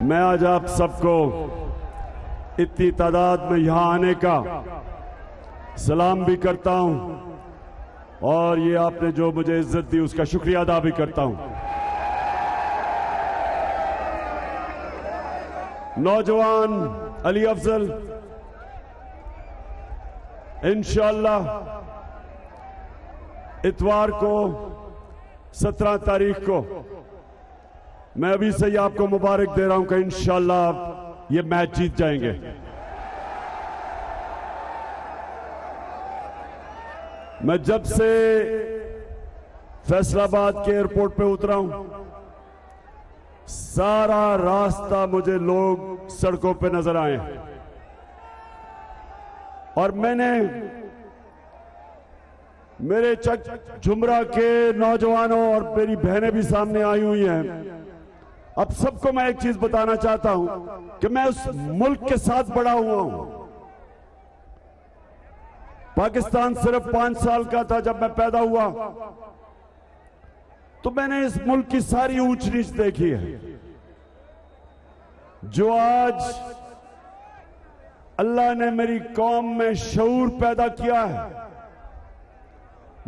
मैं आज आप सबको इतनी तादाद में यहां आने का सलाम भी करता हूं और ये आपने जो मुझे इज्जत दी उसका शुक्रिया अदा भी करता हूं। नौजवान अली अफजल, इंशाअल्लाह इतवार को 17 तारीख को मैं अभी से ही आपको मुबारक दे रहा हूं कि इंशाअल्लाह ये मैच जीत जाएंगे। मैं जब से फैसलाबाद के एयरपोर्ट पे उतरा हूं, सारा रास्ता मुझे लोग सड़कों पे नजर आए और मैंने मेरे चक झुमरा के नौजवानों और मेरी बहनें भी सामने आई हुई हैं। अब सबको मैं एक चीज बताना चाहता हूं कि मैं उस मुल्क के साथ बड़ा हुआ हूं। पाकिस्तान सिर्फ 5 साल का था जब मैं पैदा हुआ, तो मैंने इस मुल्क की सारी ऊंच नीच देखी है। जो आज अल्लाह ने मेरी कौम में शऊर पैदा किया है,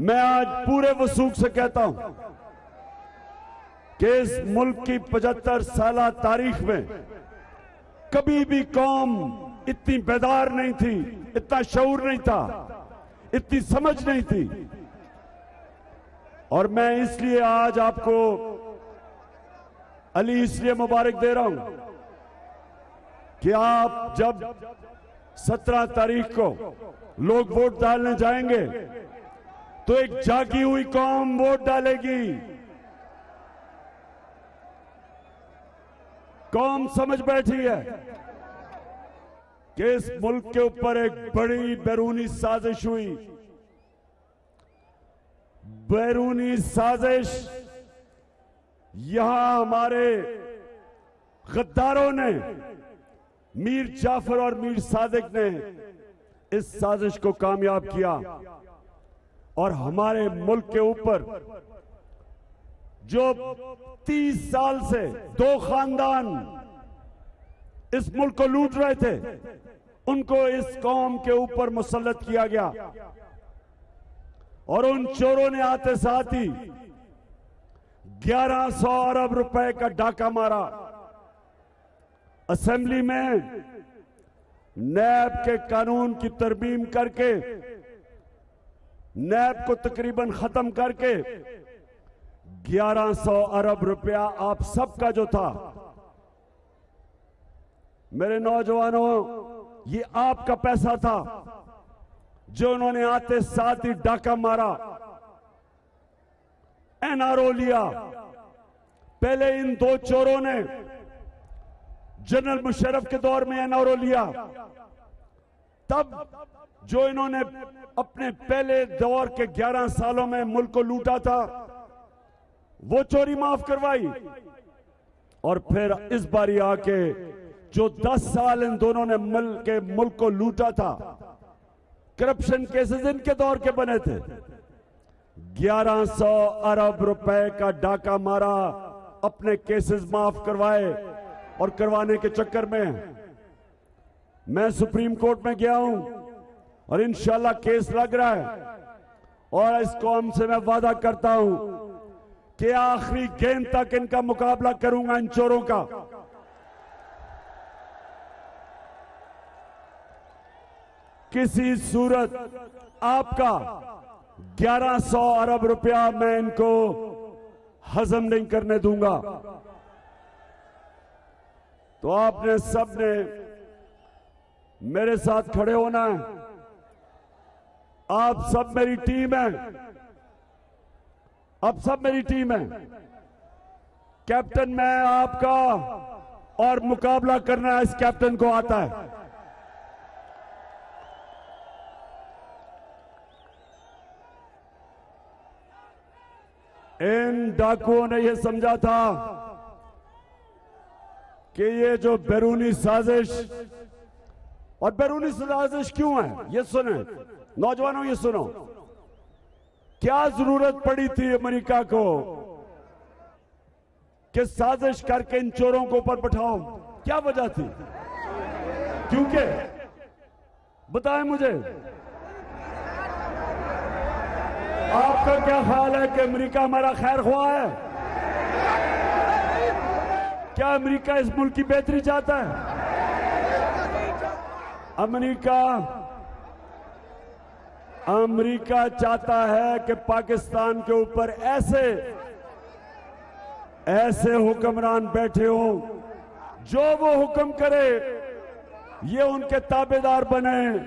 मैं आज पूरे वसूख से कहता हूं कि इस मुल्क की 75 साला तारीख में कभी भी कौम इतनी बेदार नहीं थी, इतना शऊर नहीं था, इतनी समझ नहीं थी। और मैं इसलिए आज आपको अली इसलिए मुबारक दे रहा हूं कि आप जब 17 तारीख को लोग वोट डालने जाएंगे तो एक जागी हुई कौम वोट डालेगी। कौम समझ बैठी है कि इस मुल्क के ऊपर एक बड़ी बैरूनी साजिश हुई। बैरूनी साजिश यहां हमारे गद्दारों ने, मीर जाफर और मीर सादिक ने इस साजिश को कामयाब किया और हमारे मुल्क के ऊपर जो 30 साल से 2 खानदान इस मुल्क को लूट रहे थे, उनको इस कौम के ऊपर मुसल्लत किया गया और उन चोरों ने आते साथ ही 1100 अरब रुपए का डाका मारा। असेंबली में नैब के कानून की तरमीम करके, नैब को तकरीबन खत्म करके 1100 अरब रुपया आप सबका जो था, मेरे नौजवानों, ये आपका पैसा था जो उन्होंने आते साथ ही डाका मारा, एनआरओ लिया। पहले इन 2 चोरों ने जनरल मुशर्रफ के दौर में एनआरओ लिया, तब जो इन्होंने अपने पहले दौर के 11 सालों में मुल्क को लूटा था वो चोरी माफ करवाई और फिर इस बारी आके जो 10 साल इन दोनों ने मुल्क को लूटा था, करप्शन केसेस इनके दौर के बने थे। 1100 अरब रुपए का डाका मारा, अपने केसेस माफ करवाए और करवाने के चक्कर में मैं सुप्रीम कोर्ट में गया हूं और इंशाल्लाह केस लग रहा है और इस कौम से मैं वादा करता हूं कि आखिरी गेंद तक इनका मुकाबला करूंगा, इन चोरों का। किसी सूरत आपका 1100 अरब रुपया मैं इनको हजम नहीं करने दूंगा। तो आपने सबने मेरे साथ खड़े होना है। आप सब मेरी टीम है, अब सब मेरी टीम है। कैप्टन मैं आपका और मुकाबला करना इस कैप्टन को आता है। इन डाकुओं ने यह समझा था कि ये जो बैरूनी साजिश, और बैरूनी साजिश क्यों है ये सुने नौजवानों, ये सुनो। क्या जरूरत पड़ी थी अमेरिका को कि साजिश करके इन चोरों को ऊपर बैठाओ? क्या वजह थी? क्योंकि बताएं मुझे, आपका क्या ख्याल है कि अमेरिका हमारा खैर ख्वाह है? क्या अमेरिका इस मुल्क की बेहतरी चाहता है? अमेरिका चाहता है कि पाकिस्तान के ऊपर ऐसे हुक्मरान बैठे हों जो वो हुक्म करे ये उनके ताबेदार बने,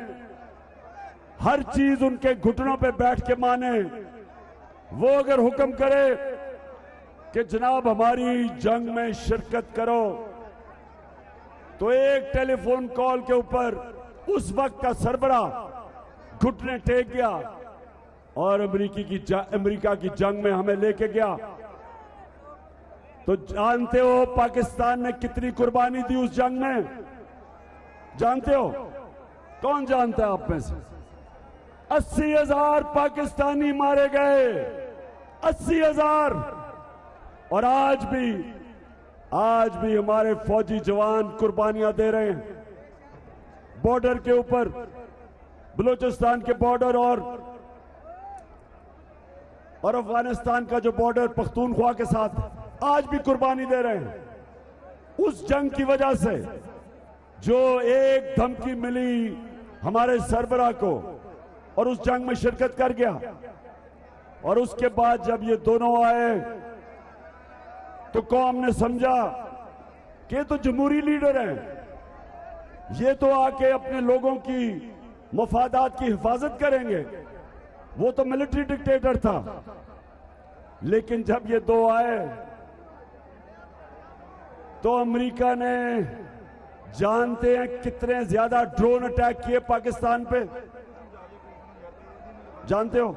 हर चीज उनके घुटनों पे बैठ के माने। वो अगर हुक्म करे कि जनाब हमारी जंग में शिरकत करो, तो एक टेलीफोन कॉल के ऊपर उस वक्त का सरबराह घुटने टेक गया और अमेरिका की जंग में हमें लेके गया। तो जानते हो पाकिस्तान ने कितनी कुर्बानी दी उस जंग में? जानते हो? कौन जानता है आप में से? 80,000 पाकिस्तानी मारे गए, 80,000। और आज भी हमारे फौजी जवान कुर्बानियां दे रहे हैं। बॉर्डर के ऊपर, बलूचिस्तान के बॉर्डर और अफगानिस्तान का जो बॉर्डर पख्तूनख्वा के साथ, आज भी कुर्बानी दे रहे हैं। उस जंग की वजह से जो एक धमकी मिली हमारे सरबराह को और उस जंग में शिरकत कर गया, और उसके बाद जब ये दोनों आए तो कौम ने समझा कि ये तो जमहूरी लीडर हैं, ये तो आके अपने लोगों की मफादात की हिफाजत करेंगे। वो तो मिलिट्री डिक्टेटर था। लेकिन जब ये दो आए तो अमेरिका ने, जानते हैं कितने ज्यादा ड्रोन अटैक किए पाकिस्तान पे? जानते हो?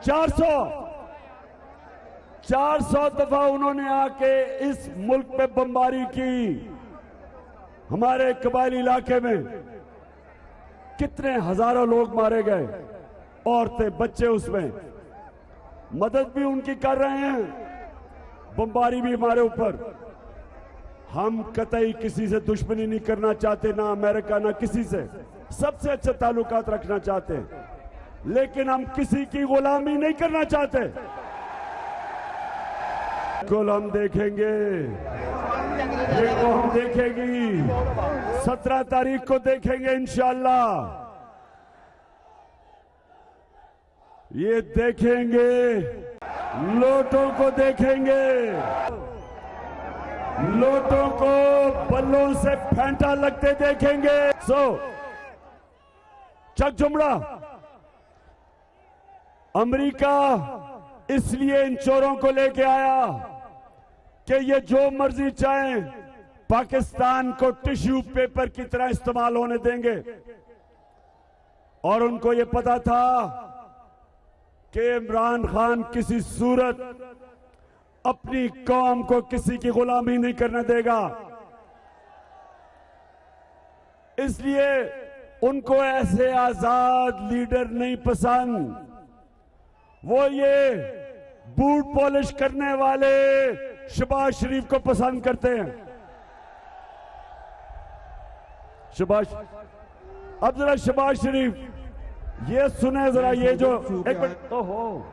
400 दफा उन्होंने आके इस मुल्क पे बमबारी की। हमारे कबायली इलाके में कितने हजारों लोग मारे गए, औरतें बच्चे उसमें। मदद भी उनकी कर रहे हैं, बमबारी भी हमारे ऊपर। हम कतई किसी से दुश्मनी नहीं करना चाहते, ना अमेरिका ना किसी से, सबसे अच्छे ताल्लुकात रखना चाहते हैं। लेकिन हम किसी की गुलामी नहीं करना चाहते। कल हम देखेंगे, ये को हम देखेगी, 17 तारीख को देखेंगे इंशाअल्लाह। ये देखेंगे, लोटों को देखेंगे, लोटों को बल्लों से फेंटा लगते देखेंगे। चक जुमड़ा, अमेरिका इसलिए इन चोरों को लेके आया कि ये जो मर्जी चाहें पाकिस्तान को टिश्यू पेपर की तरह इस्तेमाल होने देंगे। और उनको ये पता था कि इमरान खान किसी सूरत अपनी कौम को किसी की गुलामी नहीं करने देगा। इसलिए उनको ऐसे आजाद लीडर नहीं पसंद। वो ये बूट पॉलिश करने वाले शहबाज शरीफ को पसंद करते हैं। अब जरा शहबाज शरीफ ये सुने जरा, ये जो एक मिनट तो हो,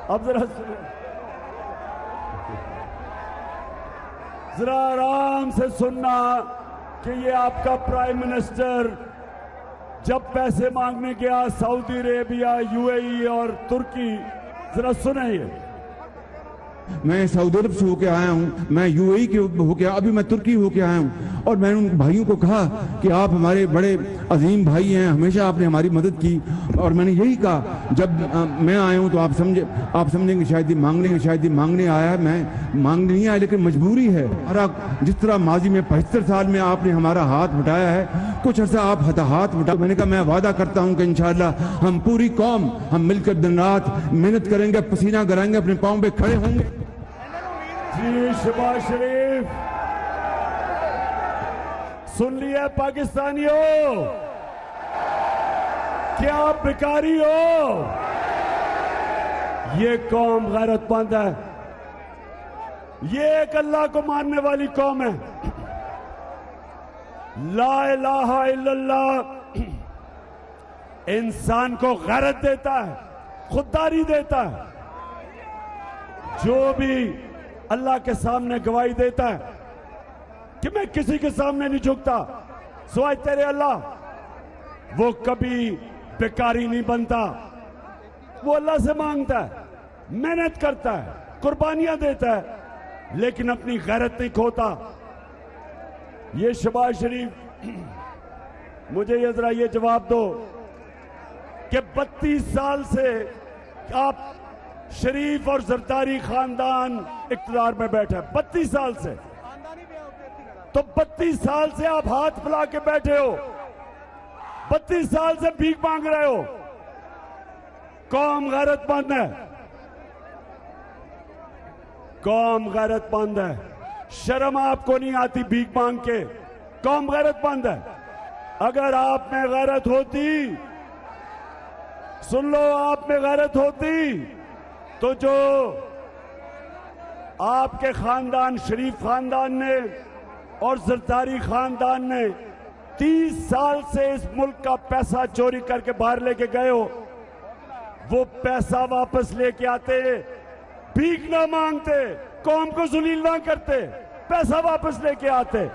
अब जरा सुने, जरा आराम से सुनना कि ये आपका प्राइम मिनिस्टर जब पैसे मांगने गया सऊदी अरेबिया, यूएई और तुर्की, जरा सुनिए। मैं सऊदी अरब से होके आया हूँ, मैं यूएई के होके, अभी मैं तुर्की होके आया हूँ। और मैंने उन भाइयों को कहा कि आप हमारे बड़े अजीम भाई हैं, हमेशा आपने हमारी मदद की। और मैंने यही कहा, जब मैं आया हूँ तो आप समझेंगे शायद ये मांगने आया है। मैं मांगने नहीं आया, लेकिन मजबूरी है। और जिस तरह माजी में 75 साल में आपने हमारा हाथ बटाया है, कुछ अर्सा आप हाथ बटा। मैंने कहा मैं वादा करता हूँ कि इंशाअल्लाह हम पूरी कौम हम मिलकर दिन रात मेहनत करेंगे, पसीना गिराएंगे, अपने पाँव पे खड़े होंगे। जी शहबाज शरीफ, सुन लिया पाकिस्तानियों, क्या आप भिखारी हो? ये कौम गैरतमंद है, ये एक अल्लाह को मानने वाली कौम है। ला इलाहा इल्लल्लाह इंसान को गैरत देता है, खुददारी देता है। जो भी अल्लाह के सामने गवाही देता है कि मैं किसी के सामने नहीं झुकता सिवाय तेरे अल्लाह, वो कभी बेकारी नहीं बनता। वो अल्लाह से मांगता है, मेहनत करता है, कुर्बानियां देता है, लेकिन अपनी गैरत नहीं खोता। ये शहबाज शरीफ, मुझे ये जरा ये जवाब दो कि 32 साल से आप शरीफ और जरदारी खानदान इख्तियार में बैठा है, 32 साल से, तो 32 साल से आप हाथ फैला के बैठे हो, 32 साल से भीख मांग रहे हो। कौम गैरतमंद है, कौम गैरतमंद है। शर्म आपको नहीं आती भीख मांग के? कौम गैरतमंद है। अगर आप में गैरत होती, सुन लो, आप में गैरत होती तो जो आपके खानदान, शरीफ खानदान ने और जरदारी खानदान ने 30 साल से इस मुल्क का पैसा चोरी करके बाहर लेके गए हो, वो पैसा वापस लेके आते, भीख ना मांगते, कौम को जुलील ना करते, पैसा वापस लेके आते।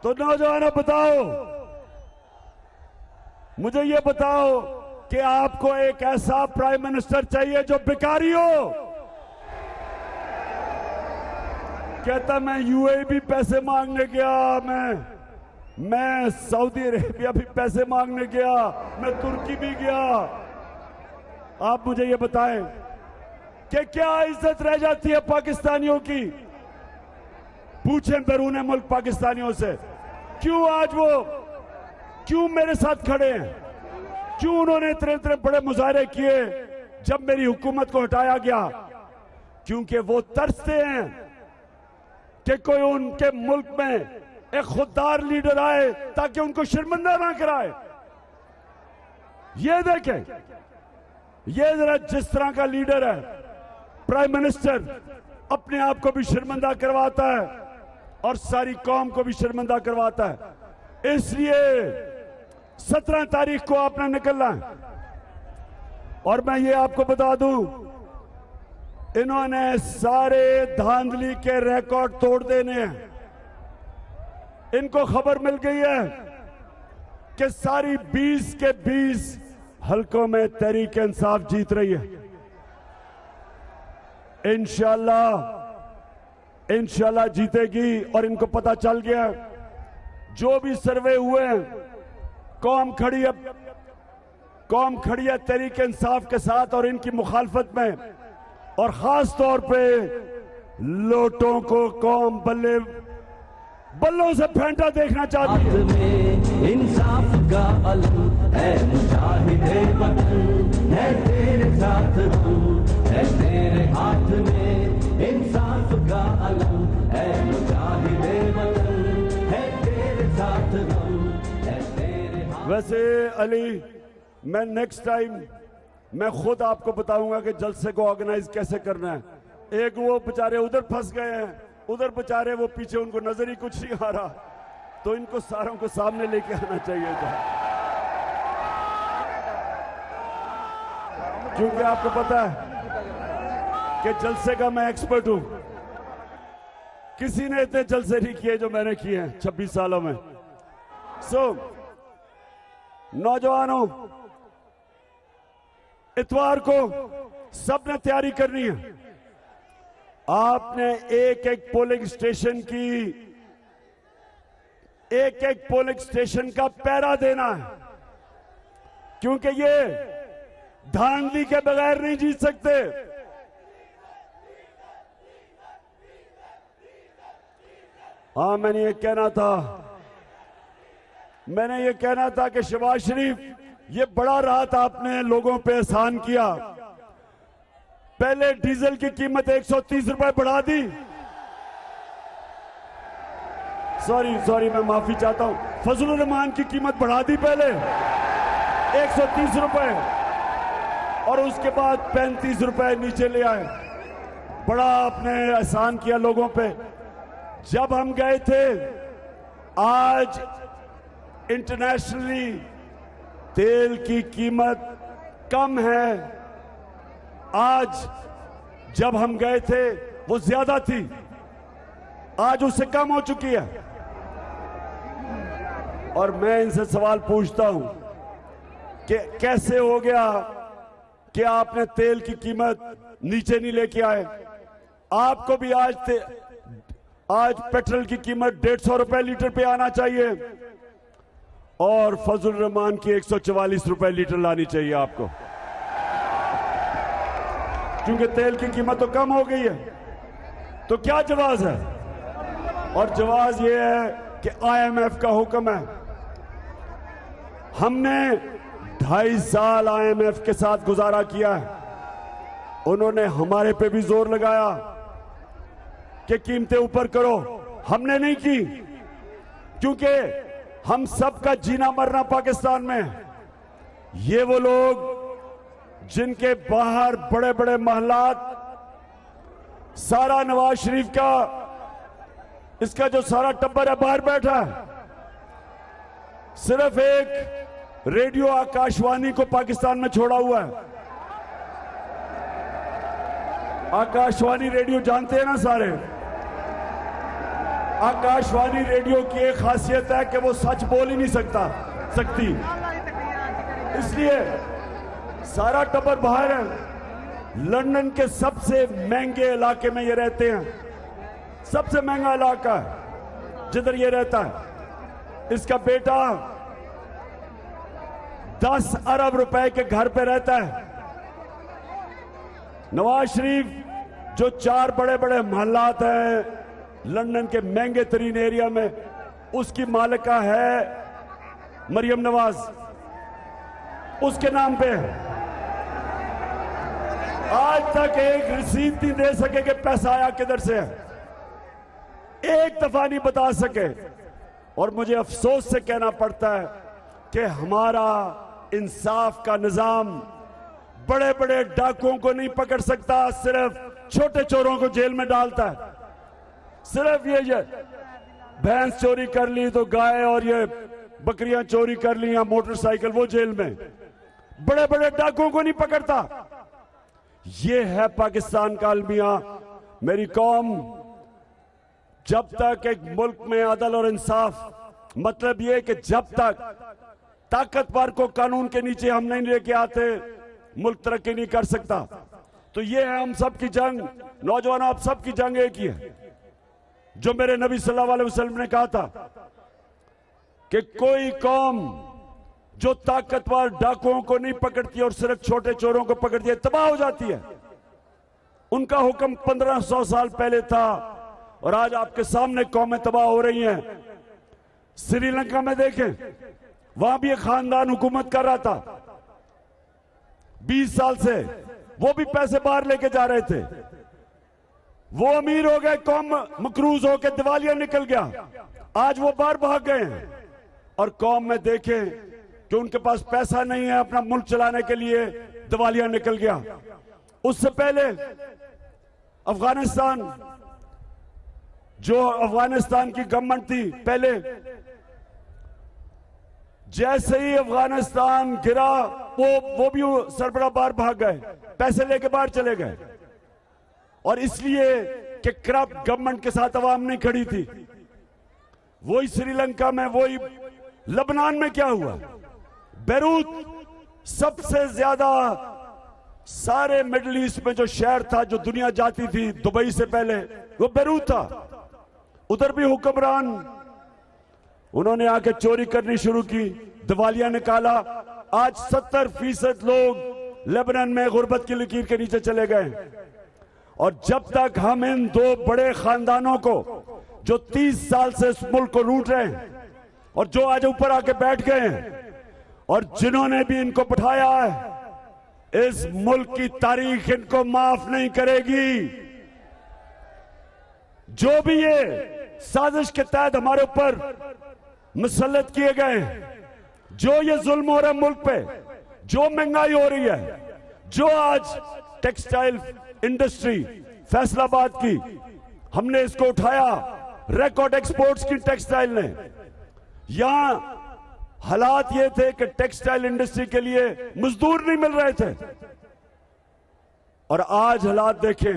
तो नौजवानों बताओ, मुझे ये बताओ कि आपको एक ऐसा प्राइम मिनिस्टर चाहिए जो भिखारी हो? कहता मैं यूएई भी पैसे मांगने गया, मैं सऊदी अरेबिया भी पैसे मांगने गया, मैं तुर्की भी गया। आप मुझे ये बताएं कि क्या इज्जत रह जाती है पाकिस्तानियों की? पूछें बैरून मुल्क पाकिस्तानियों से, क्यों आज वो क्यों मेरे साथ खड़े हैं? क्यों उन्होंने इतने इतने बड़े मुजाहरे किए जब मेरी हुकूमत को हटाया गया? क्योंकि वो तरसते हैं कि कोई उनके मुल्क में एक खुददार लीडर आए ताकि उनको शर्मिंदा ना कराए। ये देखें, ये जरा जिस तरह का लीडर है, प्राइम मिनिस्टर अपने आप को भी शर्मिंदा करवाता है और सारी कौम को भी शर्मिंदा करवाता है। इसलिए 17 तारीख को आपने निकलना है। और मैं ये आपको बता दूं, इन्होंने सारे धांधली के रिकॉर्ड तोड़ देने हैं। इनको खबर मिल गई है कि सारी 20 के 20 हलकों में तहरीक इंसाफ जीत रही है। इंशाल्लाह जीतेगी। और इनको पता चल गया, जो भी सर्वे हुए हैं, कौम खड़ी है तहरीक इंसाफ के साथ और इनकी मुखालफत में। और खास तौर पे लोटों को कौम बल्लों से फेंटा देखना चाहती है। इंसाफ का अलम है, मुजाहिदे वतन है, तेरे साथ हम है, तेरे हाथ में इंसाफ का अलम है, मुजाहिदे वतन है, तेरे साथ हम है, तेरे हाथ। वैसे अली, मैं नेक्स्ट टाइम मैं खुद आपको बताऊंगा कि जलसे को ऑर्गेनाइज कैसे करना है। एक वो बेचारे उधर फंस गए हैं, उधर बेचारे वो पीछे, उनको नजर ही कुछ नहीं आ रहा, तो इनको सारों को सामने लेके आना चाहिए था। क्योंकि आपको पता है कि जलसे का मैं एक्सपर्ट हूं। किसी ने इतने जलसे नहीं किए जो मैंने किए हैं 26 सालों में। नौजवानों, इतवार को सबने तैयारी करनी है। आपने एक एक पोलिंग स्टेशन का पहरा देना है, क्योंकि ये धांधली के बगैर नहीं जीत सकते। हाँ, मैंने ये कहना था कि शहबाज शरीफ, ये बड़ा राहत आपने लोगों पे एहसान किया। पहले डीजल की कीमत 130 रुपए बढ़ा दी। सॉरी, मैं माफी चाहता हूं। फजलुर रहमान की कीमत बढ़ा दी पहले 130 रुपए, और उसके बाद 35 रुपए नीचे ले आए। बड़ा आपने एहसान किया लोगों पे। जब हम गए थे, आज इंटरनेशनली तेल की कीमत कम है। आज जब हम गए थे वो ज्यादा थी, आज उससे कम हो चुकी है। और मैं इनसे सवाल पूछता हूं कि कैसे हो गया कि आपने तेल की कीमत नीचे नहीं लेके आए? आपको भी आज पेट्रोल की कीमत 150 रुपए लीटर पे आना चाहिए और फजल रहमान की 144 रुपए लीटर लानी चाहिए आपको, क्योंकि तेल की कीमत तो कम हो गई है। तो क्या जवाब है? और जवाब यह है कि IMF का हुक्म है। हमने 2.5 साल IMF के साथ गुजारा किया है। उन्होंने हमारे पे भी जोर लगाया कि कीमतें ऊपर करो, हमने नहीं की, क्योंकि हम सबका जीना मरना पाकिस्तान में है। ये वो लोग जिनके बाहर बड़े बड़े महलात, सारा नवाज शरीफ का, इसका जो सारा टब्बर है बाहर बैठा है। सिर्फ एक रेडियो आकाशवाणी को पाकिस्तान में छोड़ा हुआ है। आकाशवाणी रेडियो जानते हैं ना सारे? आकाशवाणी रेडियो की एक खासियत है कि वो सच बोल ही नहीं सकती, इसलिए सारा टब्बर बाहर है। लंदन के सबसे महंगे इलाके में ये रहते हैं, सबसे महंगा इलाका है जिधर ये रहता है। इसका बेटा 10 अरब रुपए के घर पे रहता है। नवाज शरीफ जो 4 बड़े बड़े महल्लात हैं लंदन के महंगे तरीन एरिया में, उसकी मालिका है मरियम नवाज, उसके नाम पे। आज तक एक रसीद नहीं दे सके कि पैसा आया किधर से है, एक दफा नहीं बता सके। और मुझे अफसोस से कहना पड़ता है कि हमारा इंसाफ का निजाम बड़े बड़े डाकुओं को नहीं पकड़ सकता, सिर्फ छोटे चोरों को जेल में डालता है। सिर्फ ये भैंस चोरी कर ली तो गाय, और ये बकरियां चोरी कर ली या मोटरसाइकिल, वो जेल में। बड़े बड़े डाकुओं को नहीं पकड़ता। ये है पाकिस्तान का अलमिया। मेरी कौम, जब तक एक मुल्क में अदल और इंसाफ, मतलब ये कि जब तक ताकतवर को कानून के नीचे हम नहीं लेके आते, मुल्क तरक्की नहीं कर सकता। तो ये है हम सब की जंग। नौजवानों, आप सब की जंग एक ही है, जो मेरे नबी सल्लल्लाहु अलैहि वसल्लम ने कहा था कि कोई कौम जो ताकतवर डाकुओं को नहीं पकड़ती और सिर्फ छोटे चोरों को पकड़ती है, तबाह हो जाती है। उनका हुक्म 1500 साल पहले था और आज आपके सामने कौमें तबाह हो रही हैं। श्रीलंका में देखें, वहां भी एक खानदान हुकूमत कर रहा था 20 साल से, वो भी पैसे बाहर लेके जा रहे थे। वो अमीर हो गए, कौम मकरूज होकर दिवालिया निकल गया। आज वो बाहर भाग गए हैं और कौम में देखें कि उनके पास पैसा नहीं है अपना मुल्क चलाने के लिए, दिवालिया निकल गया। उससे पहले अफगानिस्तान, जो अफगानिस्तान की गवर्नमेंट थी पहले, जैसे ही अफगानिस्तान गिरा वो भी सरबराह बाहर भाग गए, पैसे लेके बाहर चले गए। और इसलिए कि करप्ट गवर्नमेंट के साथ अवाम नहीं खड़ी थी। वही श्रीलंका में, वही लबनान में क्या हुआ? बेरूत, सबसे ज्यादा सारे मिडिल ईस्ट में जो शहर था, जो दुनिया जाती थी दुबई से पहले, वो बेरूत था। उधर भी हुक्मरान, उन्होंने आके चोरी करनी शुरू की, दिवालिया निकाला। आज 70% लोग लेबनान में गुर्बत की लकीर के नीचे चले गए। और जब तक हम इन 2 बड़े खानदानों को, जो 30 साल से इस मुल्क को लूट रहे हैं और जो आज ऊपर आके बैठ गए हैं, और जिन्होंने भी इनको बिठाया है, इस मुल्क की तारीख इनको माफ नहीं करेगी। जो भी ये साजिश के तहत हमारे ऊपर मुसल्लत किए गए, जो ये जुल्म हो रहा है मुल्क पे, जो महंगाई हो रही है, जो आज टेक्सटाइल इंडस्ट्री फैसलाबाद की, हमने इसको उठाया, रिकॉर्ड एक्सपोर्ट्स की टेक्सटाइल ने। यहां हालात ये थे कि टेक्सटाइल इंडस्ट्री के लिए मजदूर नहीं मिल रहे थे, और आज हालात देखें।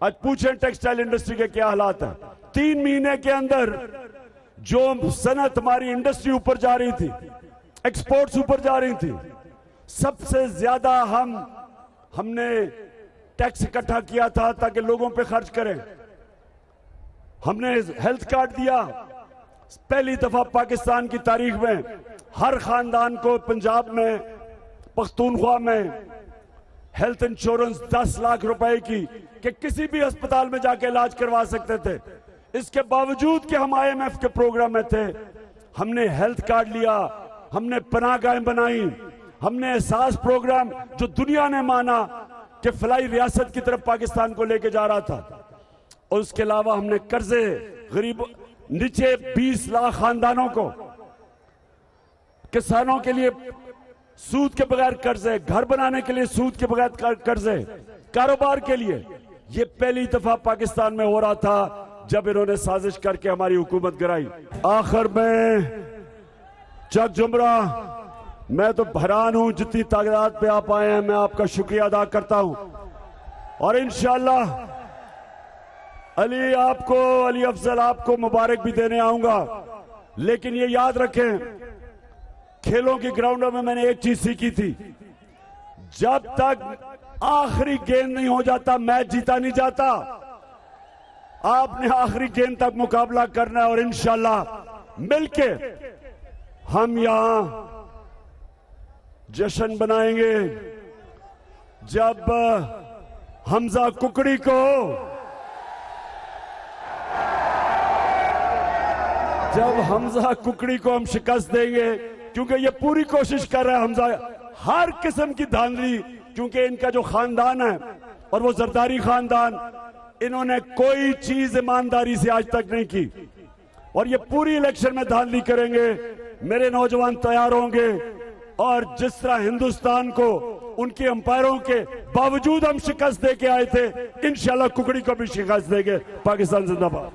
आज पूछें टेक्सटाइल इंडस्ट्री के क्या हालात है। 3 महीने के अंदर जो सनत हमारी इंडस्ट्री ऊपर जा रही थी, एक्सपोर्ट्स ऊपर जा रही थी, सबसे ज्यादा हमने टैक्स इकट्ठा किया था ताकि लोगों पे खर्च करें। हमने हेल्थ कार्ड दिया। पहली दफा पाकिस्तान की तारीख में हर खानदान को पंजाब में, पख्तूनख्वा में हेल्थ इंश्योरेंस 10 लाख रुपए की, कि किसी भी अस्पताल में जाके इलाज करवा सकते थे। इसके बावजूद कि हम IMF के प्रोग्राम में थे, हमने हेल्थ कार्ड लिया, हमने पनाहगाहें बनाई, हमने एहसास प्रोग्राम जो दुनिया ने माना कि फलाई रियासत की तरफ पाकिस्तान को लेके जा रहा था। और उसके अलावा हमने कर्जे गरीब नीचे 20 लाख खानदानों को, किसानों के लिए सूद के बगैर कर्जे, घर बनाने के लिए सूद के बगैर कर्जे, कारोबार के लिए। ये पहली दफा पाकिस्तान में हो रहा था जब इन्होंने साजिश करके हमारी हुकूमत गिराई। आखिर में चक जुमरा, मैं तो हैरान हूं जितनी तादाद पे आप आए हैं। मैं आपका शुक्रिया अदा करता हूं, और इंशाअल्लाह अली अफजल आपको मुबारक भी देने आऊंगा। लेकिन ये याद रखें, खेलों के ग्राउंडों में मैंने एक चीज सीखी थी, जब तक आखिरी गेंद नहीं हो जाता मैच जीता नहीं जाता। आपने आखिरी गेंद तक मुकाबला करना है, और इंशाअल्लाह मिलके हम यहां जश्न बनाएंगे जब हमजा कुकड़ी को हम शिकस्त देंगे, क्योंकि ये पूरी कोशिश कर रहा है हमजा, हर किस्म की धांधली, क्योंकि इनका जो खानदान है और वो जरदारी खानदान, इन्होंने कोई चीज ईमानदारी से आज तक नहीं की, और ये पूरी इलेक्शन में धांधली करेंगे। मेरे नौजवान तैयार होंगे, और जिस तरह हिंदुस्तान को उनके अंपायरों के बावजूद हम शिकस्त दे के आए थे, इंशाल्लाह कुकड़ी को भी शिकस्त देंगे। पाकिस्तान जिंदाबाद।